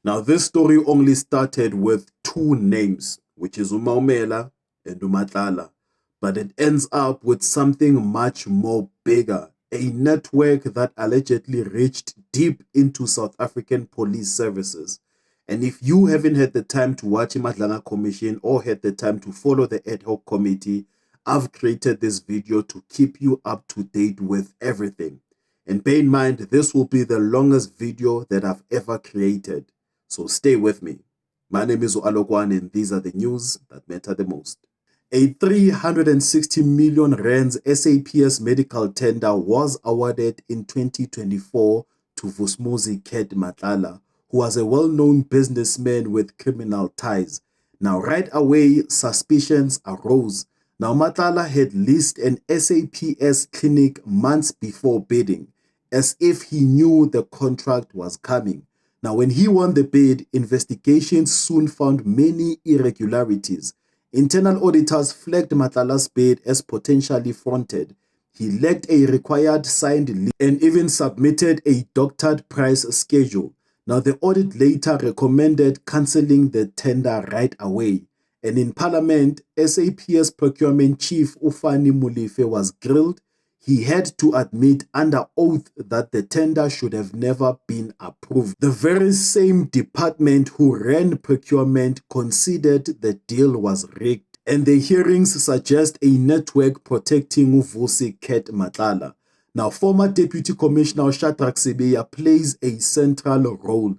Now, this story only started with two names, which is uMaumela and uMatlala, but it ends up with something much more bigger, a network that allegedly reached deep into South African police services. And if you haven't had the time to watch Madlanga Commission or had the time to follow the ad hoc committee, I've created this video to keep you up to date with everything. And bear in mind, this will be the longest video that I've ever created. So stay with me. My name is Alokwan and these are the news that matter the most. A 360 million rands SAPS medical tender was awarded in 2024 to Vusmuzi Ket Matlala, who was a well-known businessman with criminal ties. Now, right away, suspicions arose. Now, Matlala had leased an SAPS clinic months before bidding, as if he knew the contract was coming. Now, when he won the bid, investigations soon found many irregularities. Internal auditors flagged Matlala's bid as potentially fronted. He lacked a required signed lease and even submitted a doctored price schedule. Now, the audit later recommended cancelling the tender right away. And in Parliament, SAPS procurement chief Ufani Mulife was grilled. He had to admit under oath that the tender should have never been approved. The very same department who ran procurement considered the deal was rigged, and the hearings suggest a network protecting Vusi Ket Matlala. Now, former Deputy Commissioner Shadrack Sibiya plays a central role.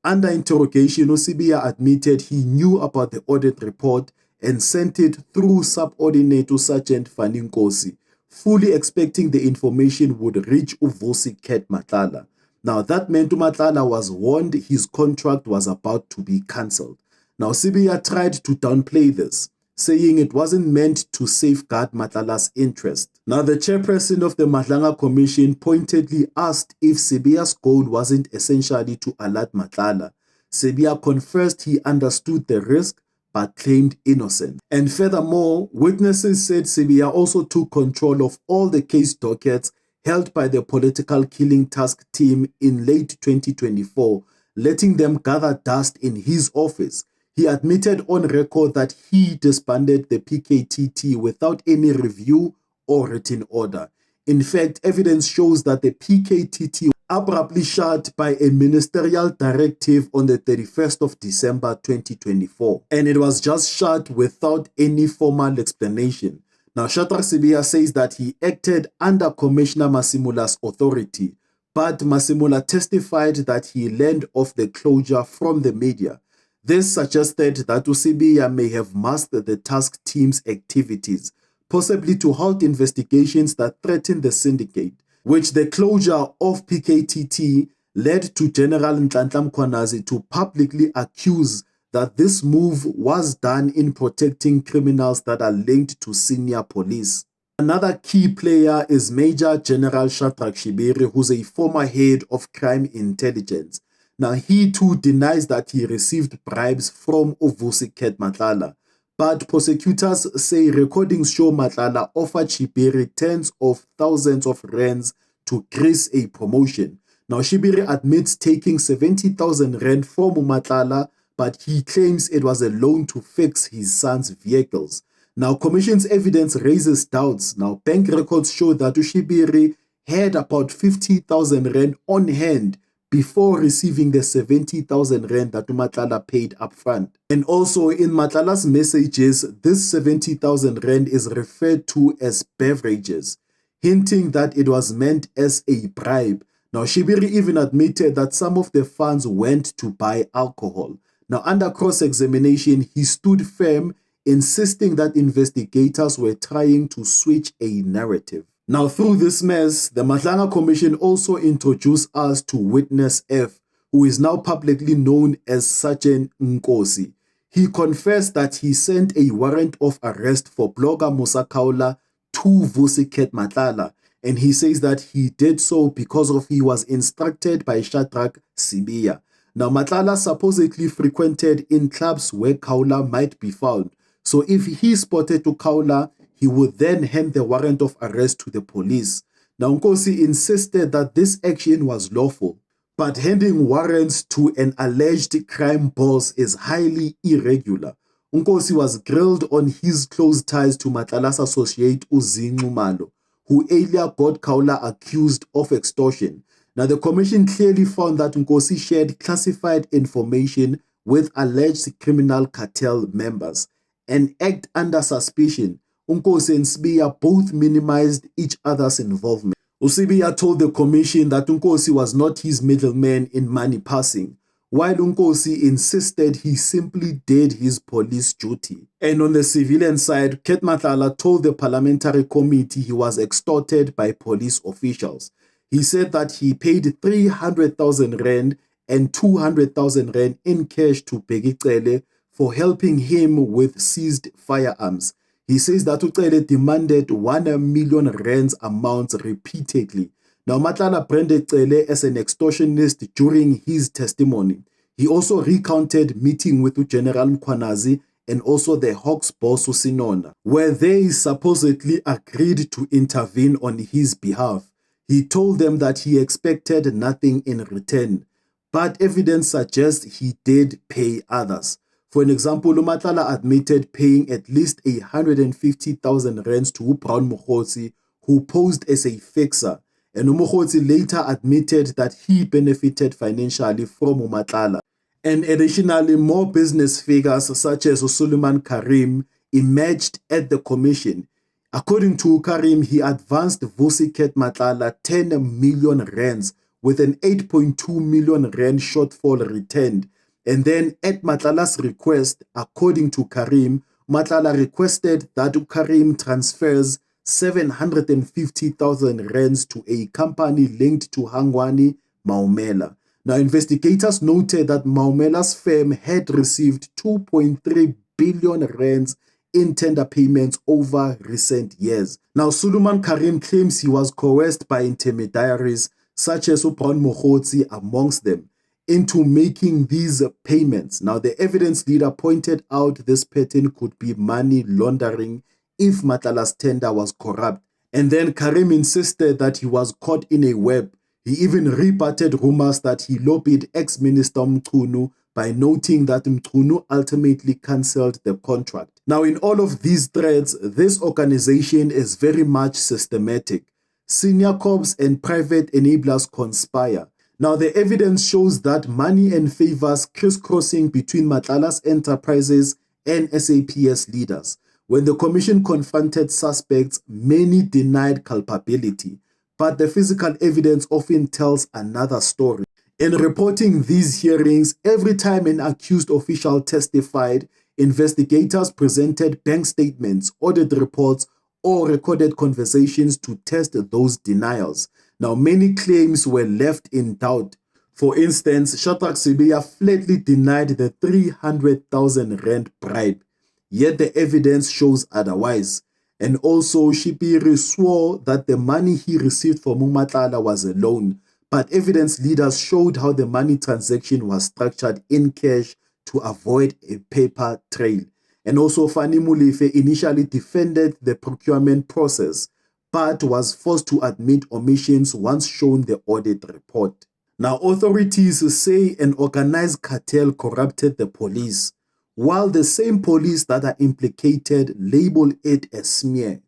Under interrogation, Sibiya admitted he knew about the audit report and sent it through subordinate to Sergeant Faninkosi, fully expecting the information would reach Uvusi Ket Matlala. Now, that meant Matlala was warned his contract was about to be cancelled. Now, Sibiya tried to downplay this, saying it wasn't meant to safeguard Matlala's interest. Now, the chairperson of the Madlanga Commission pointedly asked if Sibiya's goal wasn't essentially to alert Matlala. Sibiya confessed he understood the risk, but claimed innocent. And furthermore, witnesses said Sibiya also took control of all the case dockets held by the political killing task team in late 2024, letting them gather dust in his office. He admitted on record that he disbanded the PKTT without any review or written order. In fact, evidence shows that the PKTT abruptly shut by a ministerial directive on the 31st of December 2024. And it was just shut without any formal explanation. Now, Shadrack Sibiya says that he acted under Commissioner Masimula's authority, but Masimula testified that he learned of the closure from the media. This suggested that Sibiya may have masked the task team's activities, possibly to halt investigations that threatened the syndicate, which the closure of PKTT led to General Nhlanhla Mkhwanazi to publicly accuse that this move was done in protecting criminals that are linked to senior police. Another key player is Major General Shadrack Sibiri, who's a former head of crime intelligence. Now, he too denies that he received bribes from Uvusi Ket Matlala, but prosecutors say recordings show Matlala offered Sibiri tens of thousands of rands to grease a promotion. Now, Sibiri admits taking 70,000 rand from Matlala, but he claims it was a loan to fix his son's vehicles. Now, Commission's evidence raises doubts. Now, bank records show that Sibiri had about 50,000 rand on hand before receiving the 70,000 rand that Matlala paid upfront. And also in Matlala's messages, this 70,000 rand is referred to as beverages, hinting that it was meant as a bribe. Now, Sibiri even admitted that some of the funds went to buy alcohol. Now, under cross-examination, he stood firm, insisting that investigators were trying to switch a narrative. Now, through this mess, the Madlanga Commission also introduced us to Witness F, who is now publicly known as Sergeant Nkosi. He confessed that he sent a warrant of arrest for blogger Musa Kaula to Vusi Ket Matlala, and he says that he did so because he was instructed by Shadrack Sibiya. Now, Matlala supposedly frequented in clubs where Kaula might be found, so if he spotted to Kaula, he would then hand the warrant of arrest to the police. Now, Nkosi insisted that this action was lawful. But handing warrants to an alleged crime boss is highly irregular. Nkosi was grilled on his close ties to Matlala's associate Uzincu Malo, who earlier got Kaula accused of extortion. Now, the commission clearly found that Nkosi shared classified information with alleged criminal cartel members. An act under suspicion, Nkosi and Sibiya both minimized each other's involvement. Sibiya told the commission that Nkosi was not his middleman in money passing, while Nkosi insisted he simply did his police duty. And on the civilian side, Ket Matlala told the parliamentary committee he was extorted by police officials. He said that he paid 300,000 rand and 200,000 rand in cash to Bheki Cele for helping him with seized firearms. He says that Ucele demanded 1 million rands amounts repeatedly. Now, Matlala branded Cele as an extortionist during his testimony. He also recounted meeting with General Mkhwanazi and also the Hawks boss Sinona, where they supposedly agreed to intervene on his behalf. He told them that he expected nothing in return, but evidence suggests he did pay others. For an example, Matlala admitted paying at least 150,000 rands to Brown Mokgotsi, who posed as a fixer, and Mokgotsi later admitted that he benefited financially from Matlala. And additionally, more business figures such as Suleiman Karim emerged at the commission. According to Karim, he advanced Vusi Ket Matlala 10 million rands with an 8.2 million rand shortfall returned. And then at Matlala's request, according to Karim, Matlala requested that Karim transfers 750,000 rands to a company linked to Hangwani Maumela. Now, investigators noted that Maumela's firm had received 2.3 billion rands in tender payments over recent years. Now, Suleiman Karim claims he was coerced by intermediaries such as Brown Mokgotsi amongst them into making these payments. Now, the evidence leader pointed out this pattern could be money laundering if Matlala's tender was corrupt. And then Karim insisted that he was caught in a web. He even rebutted rumors that he lobbied ex-minister Mchunu by noting that Mchunu ultimately cancelled the contract. Now, in all of these threads, this organization is very much systematic. Senior corps and private enablers conspire. Now, the evidence shows that money and favors crisscrossing between Matlala's enterprises and SAPS leaders. When the commission confronted suspects, many denied culpability, but the physical evidence often tells another story. In reporting these hearings, every time an accused official testified, investigators presented bank statements, audit reports, or recorded conversations to test those denials. Now, many claims were left in doubt. For instance, Shadrack Sibiya flatly denied the 300,000 rand bribe, yet the evidence shows otherwise. And also, Shipiri swore that the money he received from Matlala was a loan, but evidence leaders showed how the money transaction was structured in cash to avoid a paper trail. And also, Fani Molefe initially defended the procurement process, but was forced to admit omissions once shown the audit report. Now, authorities say an organized cartel corrupted the police, while the same police that are implicated label it a smear.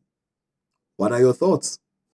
What are your thoughts?